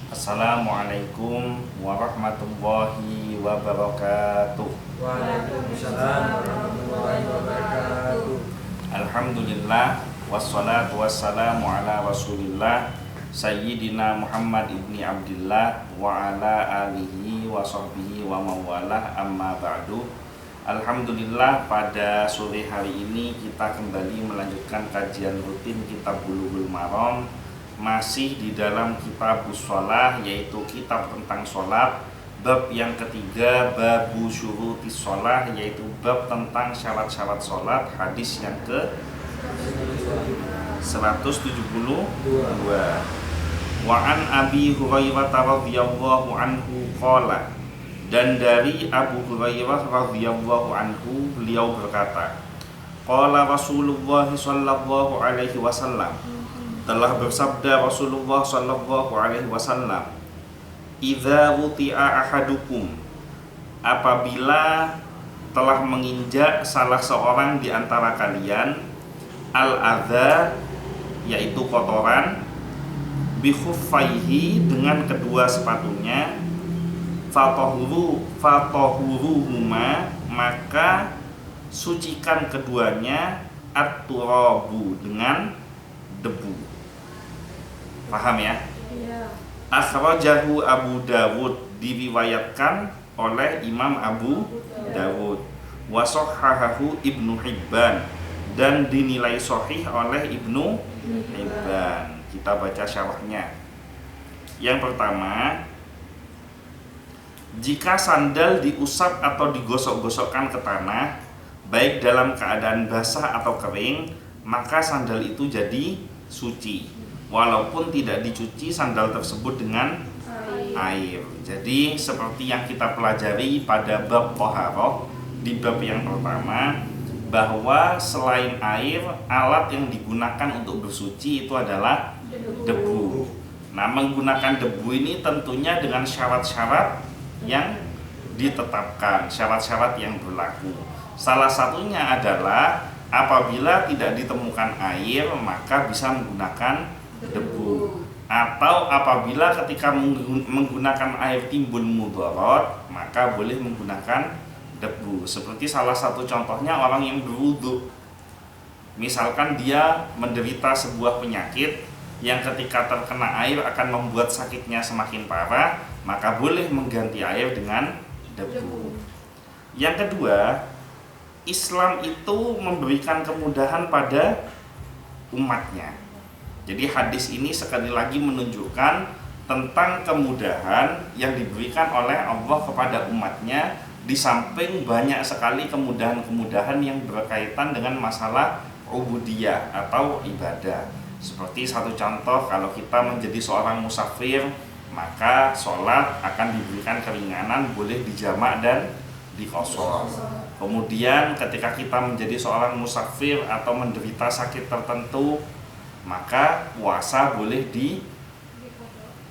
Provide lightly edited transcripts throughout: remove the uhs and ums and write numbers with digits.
Assalamualaikum warahmatullahi wabarakatuh. Waalaikumsalam warahmatullahi wabarakatuh. Alhamdulillah wassalatu wassalamu ala Rasulillah Sayyidina Muhammad ibni Abdillah wa ala alihi wa sahbihi wa mawalah, amma ba'du. Alhamdulillah, pada sore hari ini kita kembali melanjutkan kajian rutin kitab Bulughul Maram, masih di dalam kitabus shalah, yaitu kitab tentang sholat. Bab yang ketiga, babu syurutis shalah, yaitu bab tentang syarat-syarat sholat. Hadis yang ke 172. Wa an Abi Hurairah radhiyallahu anhu qala, dan dari Abu Hurairah radhiyallahu anhu beliau berkata, qala Rasulullah sallallahu alaihi wasallam, telah bersabda Rasulullah sallallahu alaihi wasallam, idza wuti'a ahadukum, apabila telah menginjak salah seorang di antara kalian al-adza, yaitu kotoran, bikhuffaihi, dengan kedua sepatunya, fatahuruhuma, maka sucikan keduanya, at-turabu, dengan debu. Paham ya? Iya. Akhrajahu Abu Dawud, diriwayatkan oleh Imam Abu Dawud. Wa shahhahahu Ibnu Hibban, dan dinilai sahih oleh Ibnu Hibban. Kita baca syarahnya. Yang pertama, jika sandal diusap atau digosok-gosokkan ke tanah, baik dalam keadaan basah atau kering, maka sandal itu jadi suci, walaupun tidak dicuci sandal tersebut dengan air. Jadi seperti yang kita pelajari pada bab thaharah, di bab yang pertama, bahwa selain air, alat yang digunakan untuk bersuci itu adalah debu. Nah, menggunakan debu ini tentunya dengan syarat-syarat yang ditetapkan, syarat-syarat yang berlaku. Salah satunya adalah apabila tidak ditemukan air, maka bisa menggunakan debu. Atau apabila ketika menggunakan air timbul mudarat, maka boleh menggunakan debu. Seperti salah satu contohnya orang yang berwudu. Misalkan dia menderita sebuah penyakit yang ketika terkena air akan membuat sakitnya semakin parah, maka boleh mengganti air dengan debu. Yang kedua, Islam itu memberikan kemudahan pada umatnya. Jadi hadis ini sekali lagi menunjukkan tentang kemudahan yang diberikan oleh Allah kepada umatnya, di samping banyak sekali kemudahan-kemudahan yang berkaitan dengan masalah ubudiyah atau ibadah. Seperti satu contoh, kalau kita menjadi seorang musafir, maka sholat akan diberikan keringanan, boleh dijamak dan diqashar. Kemudian ketika kita menjadi seorang musafir atau menderita sakit tertentu, maka puasa boleh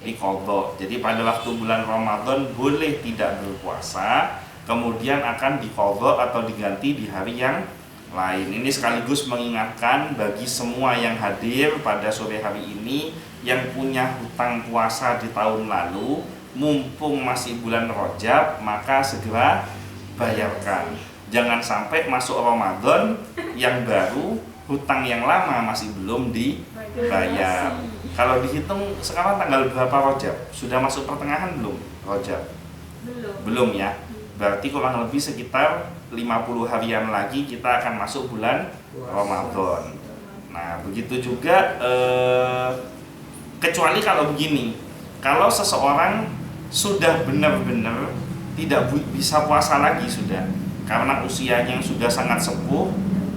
diqadha. Jadi pada waktu bulan Ramadan boleh tidak berpuasa, kemudian akan diqadha atau diganti di hari yang lain. Ini sekaligus mengingatkan bagi semua yang hadir pada sore hari ini yang punya hutang puasa di tahun lalu, mumpung masih bulan Rajab, maka segera bayarkan. Jangan sampai masuk Ramadan yang baru, hutang yang lama masih belum dibayar. Kalau dihitung sekarang tanggal berapa Rajab? Sudah masuk pertengahan belum Rajab? Belum ya. Berarti kurang lebih sekitar 50 harian lagi kita akan masuk bulan Ramadan. Nah, begitu juga kecuali kalau begini. Kalau seseorang sudah benar-benar tidak bisa puasa lagi sudah, karena usianya yang sudah sangat sepuh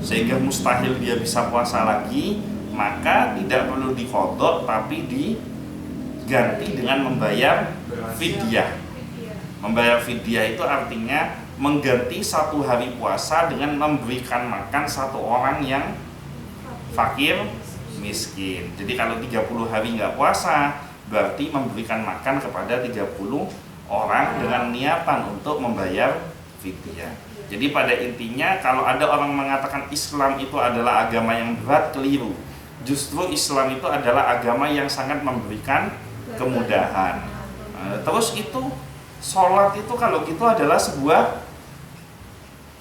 sehingga mustahil dia bisa puasa lagi, maka tidak perlu diqadha tapi diganti dengan membayar fidyah. Membayar fidyah itu artinya mengganti satu hari puasa dengan memberikan makan satu orang yang fakir miskin. Jadi kalau 30 hari nggak puasa, berarti memberikan makan kepada 30 orang dengan niatan untuk membayar fidyah. Jadi pada intinya, kalau ada orang mengatakan Islam itu adalah agama yang berat, keliru. Justru Islam itu adalah agama yang sangat memberikan kemudahan. Terus itu sholat itu kalau gitu adalah sebuah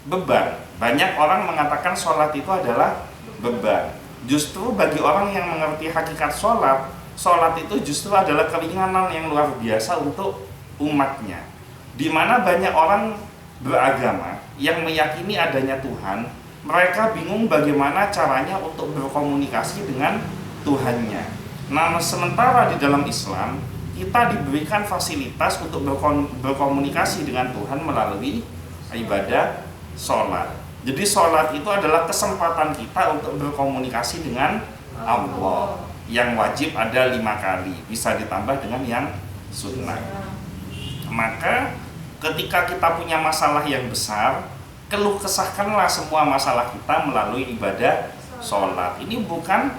beban. Banyak orang mengatakan sholat itu adalah beban. Justru bagi orang yang mengerti hakikat sholat, sholat itu justru adalah keringanan yang luar biasa untuk umatnya. Di mana banyak orang beragama yang meyakini adanya Tuhan, mereka bingung bagaimana caranya untuk berkomunikasi dengan Tuhannya. Nah, sementara di dalam Islam kita diberikan fasilitas untuk berkomunikasi dengan Tuhan melalui ibadah sholat. Jadi sholat itu adalah kesempatan kita untuk berkomunikasi dengan Allah. Yang wajib ada 5 kali, bisa ditambah dengan yang sunnah. Maka ketika kita punya masalah yang besar, keluh kesahkanlah semua masalah kita melalui ibadah sholat. Ini bukan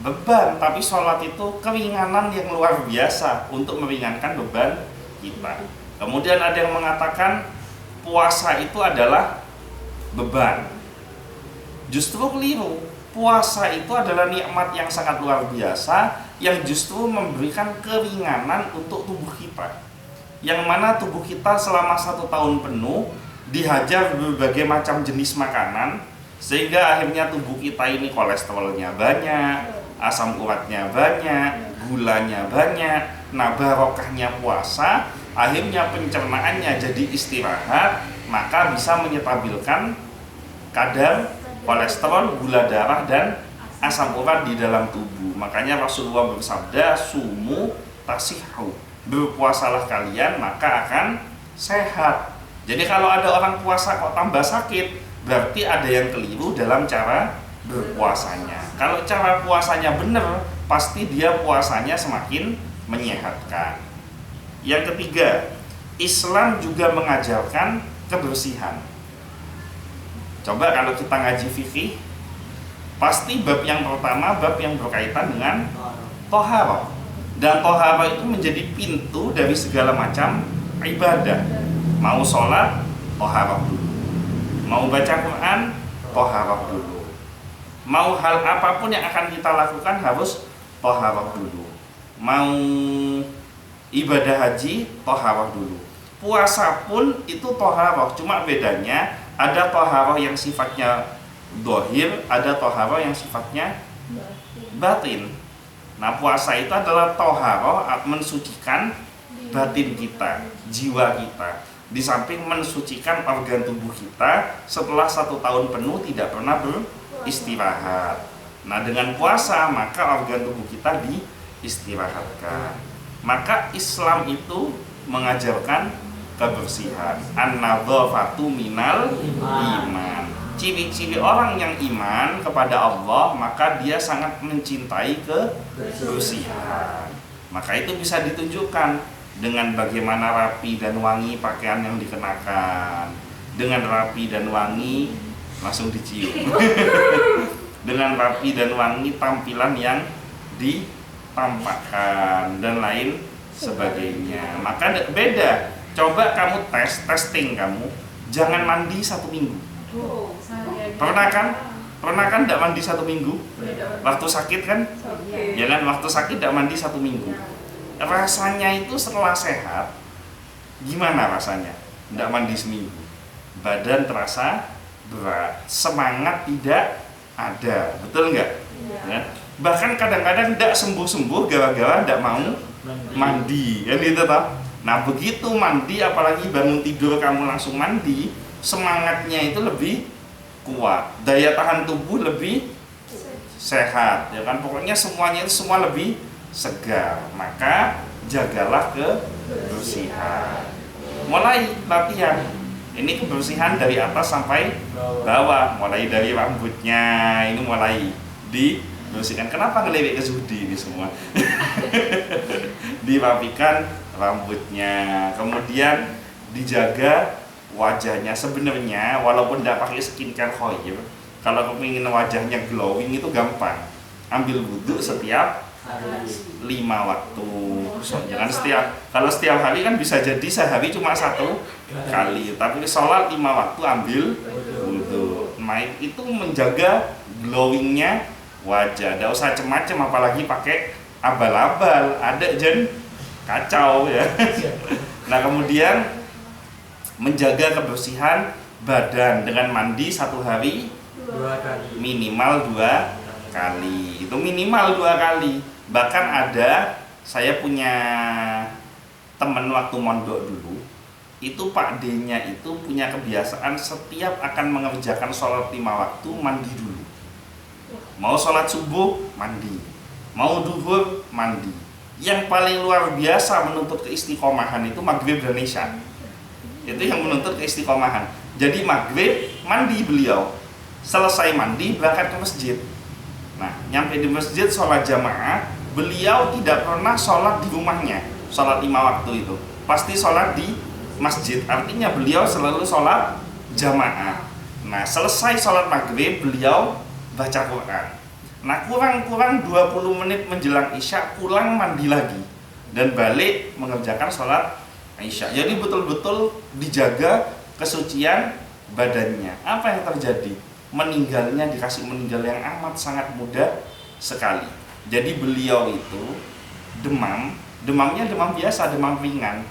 beban, tapi sholat itu keringanan yang luar biasa untuk meringankan beban kita. Kemudian ada yang mengatakan puasa itu adalah beban. Justru keliru. Puasa itu adalah nikmat yang sangat luar biasa yang justru memberikan keringanan untuk tubuh kita. Yang mana tubuh kita selama 1 tahun penuh dihajar berbagai macam jenis makanan, sehingga akhirnya tubuh kita ini kolesterolnya banyak, asam uratnya banyak, gulanya banyak. Nah, barokahnya puasa, akhirnya pencernaannya jadi istirahat, maka bisa menyetabilkan kadar kolesterol, gula darah, dan asam urat di dalam tubuh. Makanya Rasulullah bersabda, sumu tasihhu, berpuasalah kalian maka akan sehat. Jadi kalau ada orang puasa kok tambah sakit, berarti ada yang keliru dalam cara berpuasanya. Kalau cara puasanya benar, pasti dia puasanya semakin menyehatkan. Yang ketiga, Islam juga mengajarkan kebersihan. Coba kalau kita ngaji fikih, pasti bab yang pertama bab yang berkaitan dengan toharah. Dan toharah itu menjadi pintu dari segala macam ibadah. Mau sholat, toharah dulu. Mau baca Quran, toharah dulu. Mau hal apapun yang akan kita lakukan harus toharah dulu. Mau ibadah haji, toharah dulu. Puasa pun itu toharah, cuma bedanya ada toharah yang sifatnya dohir, ada toharah yang sifatnya batin. Nah, puasa itu adalah toharah mensucikan batin kita, jiwa kita. Di samping mensucikan organ tubuh kita setelah 1 tahun penuh tidak pernah beristirahat. Nah, dengan puasa maka organ tubuh kita diistirahatkan. Maka Islam itu mengajarkan kebersihan. An-nadzafatu minal iman. Ciri-ciri orang yang iman kepada Allah, maka dia sangat mencintai kebersihan. Maka itu bisa ditunjukkan dengan bagaimana rapi dan wangi pakaian yang dikenakan. Dengan rapi dan wangi langsung dicium. Dengan rapi dan wangi tampilan yang ditampakkan dan lain sebagainya. Maka beda. Coba kamu testing kamu, jangan mandi 1 minggu. Pernah kan tidak mandi 1 minggu? Waktu sakit kan? Ya kan, waktu sakit tidak mandi 1 minggu. Rasanya itu setelah sehat, gimana rasanya? Tidak mandi seminggu. Badan terasa berat, semangat tidak ada, betul nggak? Ya. Bahkan kadang-kadang tidak sembuh-sembuh gara-gara tidak mau mandi, kan itu toh? Nah, begitu mandi, apalagi bangun tidur kamu langsung mandi, semangatnya itu lebih kuat, daya tahan tubuh lebih sehat, ya kan? Pokoknya semuanya itu semua lebih segar. Maka jagalah kebersihan. Mulai latihan. Ini kebersihan dari atas sampai bawah, mulai dari rambutnya, ini mulai dibersihkan. Kenapa ngelirik ke Zudi ini semua? Dirapikan rambutnya, kemudian dijaga wajahnya. Sebenarnya walaupun tidak pakai skincare Khoir, kalau kepingin wajahnya glowing itu gampang. Ambil wudhu setiap 5 waktu. So, jangan kalau setiap hari kan bisa jadi sehari cuma 1 kali, tapi sholat 5 waktu ambil wudhu. Nah, itu menjaga glowingnya wajah. Tidak usah macam-macam, apalagi pakai abal-abal. Ada kacau ya. Nah kemudian menjaga kebersihan badan dengan mandi 1 hari 2 kali. minimal 2 kali. Itu minimal 2 kali. Bahkan ada, saya punya teman waktu mondok dulu, itu Pak D-nya itu punya kebiasaan setiap akan mengerjakan sholat 5 waktu mandi dulu. Mau sholat subuh mandi, mau duhur mandi. Yang paling luar biasa menuntut keistiqomahan itu maghrib dan isya. Itu yang menuntut keistiqomahan. Jadi maghrib mandi beliau, selesai mandi berangkat ke masjid. Nah nyampe di masjid sholat jamaah, beliau tidak pernah sholat di rumahnya. Sholat 5 waktu itu pasti sholat di masjid, artinya beliau selalu sholat jamaah. Nah selesai sholat maghrib beliau baca Quran. Nah kurang-kurang 20 menit menjelang isya pulang mandi lagi dan balik mengerjakan sholat isya. Jadi betul-betul dijaga kesucian badannya. Apa yang terjadi? Meninggalnya dikasih meninggal yang amat sangat mudah sekali. Jadi beliau itu demamnya demam biasa, demam ringan.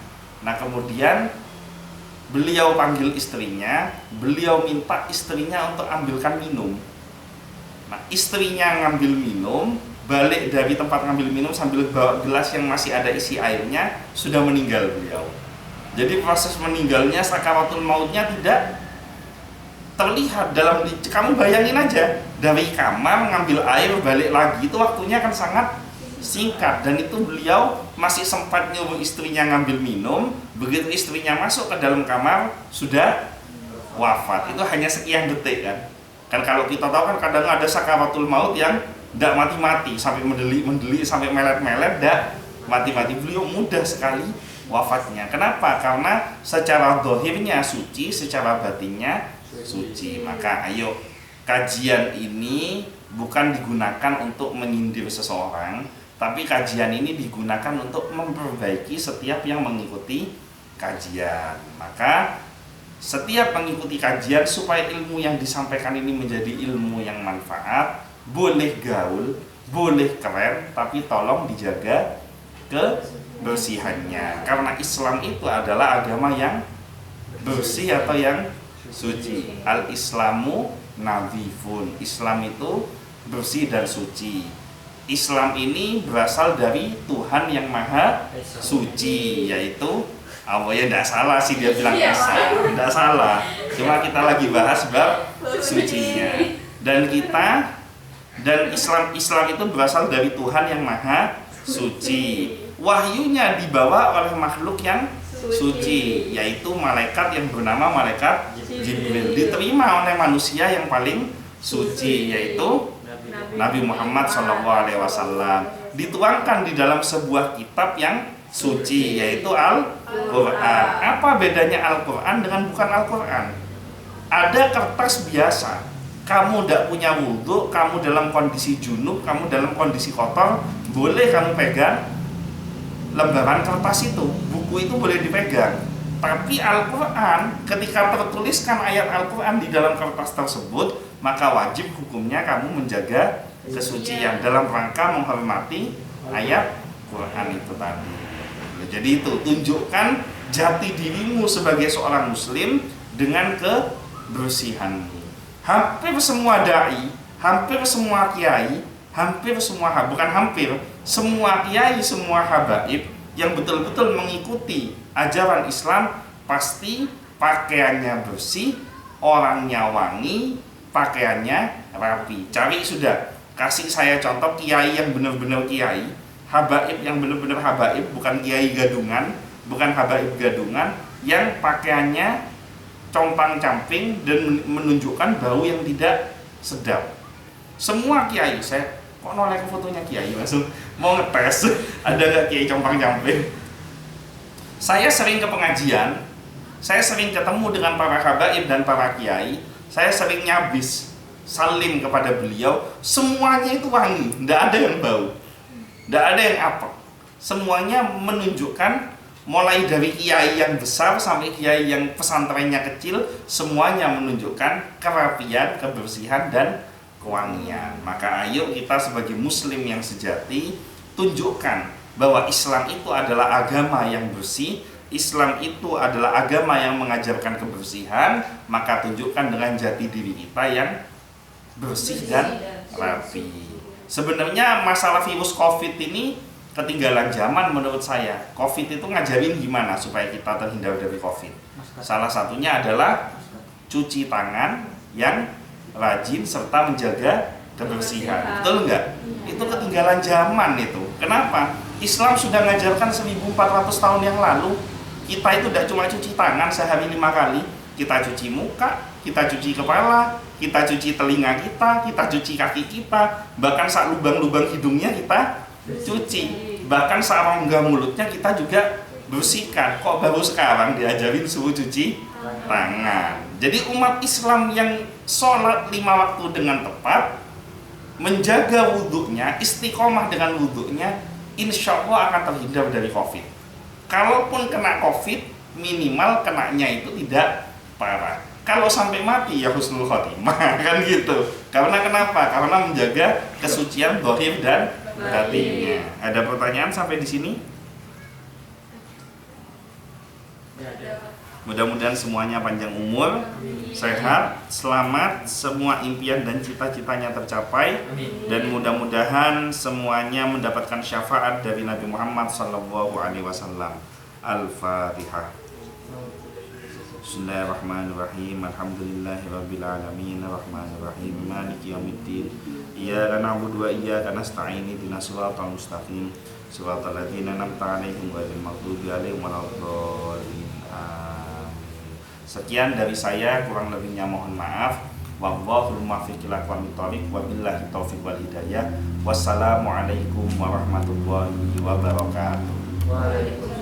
Nah kemudian beliau panggil istrinya, beliau minta istrinya untuk ambilkan minum. Nah istrinya ngambil minum, balik dari tempat ngambil minum sambil bawa gelas yang masih ada isi airnya, sudah meninggal beliau. Jadi proses meninggalnya, sakaratul mautnya tidak terlihat dalam, kamu bayangin aja, dari kamar ngambil air balik lagi itu waktunya kan sangat singkat, dan itu beliau masih sempat nyuruh istrinya ngambil minum. Begitu istrinya masuk ke dalam kamar sudah wafat. Itu hanya sekian detik kan kalau kita tahu kan kadang ada sakaratul maut yang tidak mati-mati sampai mendeli sampai melet-melet, tidak mati-mati. Beliau mudah sekali wafatnya. Kenapa? Karena secara zahirnya suci, secara batinnya suci. Maka ayo, kajian ini bukan digunakan untuk menyindir seseorang, tapi kajian ini digunakan untuk memperbaiki setiap yang mengikuti kajian. Maka setiap mengikuti kajian supaya ilmu yang disampaikan ini menjadi ilmu yang manfaat, boleh gaul, boleh keren, tapi tolong dijaga kebersihannya. Karena Islam itu adalah agama yang bersih atau yang suci. Al-Islamu nadhifun. Islam itu bersih dan suci. Islam ini berasal dari Tuhan yang Maha Suci, yaitu Allah. Ya tidak salah sih dia bilang Esa, tidak salah. Cuma kita lagi bahas bab sucinya. Dan Islam itu berasal dari Tuhan yang Maha Suci. Wahyunya dibawa oleh makhluk yang suci, yaitu malaikat yang bernama malaikat Jibril. Diterima oleh manusia yang paling suci, yaitu Nabi Muhammad SAW. Dituangkan di dalam sebuah kitab yang suci, yaitu Al-Quran. Apa bedanya Al-Quran dengan bukan Al-Quran? Ada kertas biasa, kamu tidak punya wudhu, kamu dalam kondisi junub, kamu dalam kondisi kotor, boleh kamu pegang lembaran kertas itu, buku itu boleh dipegang. Tapi Al-Quran, ketika tertuliskan ayat Al-Quran di dalam kertas tersebut, maka wajib hukumnya kamu menjaga kesucian dalam rangka menghormati ayat Quran itu tadi. Jadi itu, tunjukkan jati dirimu sebagai seorang muslim dengan kebersihanmu. Hampir semua dai, hampir semua kiai, semua kiai, semua habaib yang betul-betul mengikuti ajaran Islam pasti pakaiannya bersih, orangnya wangi, pakaiannya rapi. Cari sudah, kasih saya contoh kiai yang benar-benar kiai, habaib yang benar-benar habaib, bukan kiai gadungan, bukan habaib gadungan, yang pakaiannya compang-camping dan menunjukkan bau yang tidak sedap. Semua kiai, saya kok noleh ke fotonya kiai, langsung mau ngetes ada nggak kiai compang-camping. Saya sering ke pengajian, saya sering ketemu dengan para habaib dan para kiai, saya sering nyabis salim kepada beliau, semuanya itu wangi, tidak ada yang bau, tidak ada yang apek. Semuanya menunjukkan, mulai dari kiai yang besar sampai kiai yang pesantrennya kecil, semuanya menunjukkan kerapian, kebersihan, dan kewangian. Maka ayo kita sebagai muslim yang sejati tunjukkan bahwa Islam itu adalah agama yang bersih, Islam itu adalah agama yang mengajarkan kebersihan, maka tunjukkan dengan jati diri kita yang bersih dan rapi. Sebenarnya masalah virus COVID ini ketinggalan zaman menurut saya. COVID itu ngajarin gimana supaya kita terhindar dari COVID. Salah satunya adalah cuci tangan yang rajin serta menjaga kebersihan. Betul enggak? Itu ketinggalan zaman itu. Kenapa? Islam sudah mengajarkan 1400 tahun yang lalu. Kita itu tidak cuma cuci tangan sehari 5 kali. Kita cuci muka, kita cuci kepala, kita cuci telinga kita cuci kaki kita, bahkan saat lubang-lubang hidungnya kita cuci, bahkan saat rongga mulutnya kita juga bersihkan. Kok baru sekarang diajarin suruh cuci tangan? Jadi umat Islam yang sholat 5 waktu dengan tepat, menjaga wudhunya, istiqomah dengan wudhunya, insya Allah akan terhindar dari COVID. Kalaupun kena COVID, minimal kenanya itu tidak parah. Kalau sampai mati ya husnul khotimah kan gitu. Karena kenapa? Karena menjaga kesucian zahir dan batinnya. Ada pertanyaan sampai di sini? Mudah-mudahan semuanya panjang umur, sehat, selamat, semua impian dan cita-citanya tercapai, dan mudah-mudahan semuanya mendapatkan syafaat dari Nabi Muhammad SAW. Al-Fatihah. Bismillahirrahmanirrahim. Alhamdulillahirabbil alamin, arrahmanirrahim, maliki yaumiddin. Iyyaka na'budu wa iyyaka nasta'in, ihdinas siratal mustaqim, siratal ladzina an'amta 'alaihim ghairil maghdubi 'alaihim waladdallin. Sekian dari saya, kurang lebihnya mohon maaf. Wallahul muwaffiq ila aqwamit thoriq, wabillahi taufiq wal hidayah. Wassalamualaikum warahmatullahi wabarakatuh. Waalaikumsalam.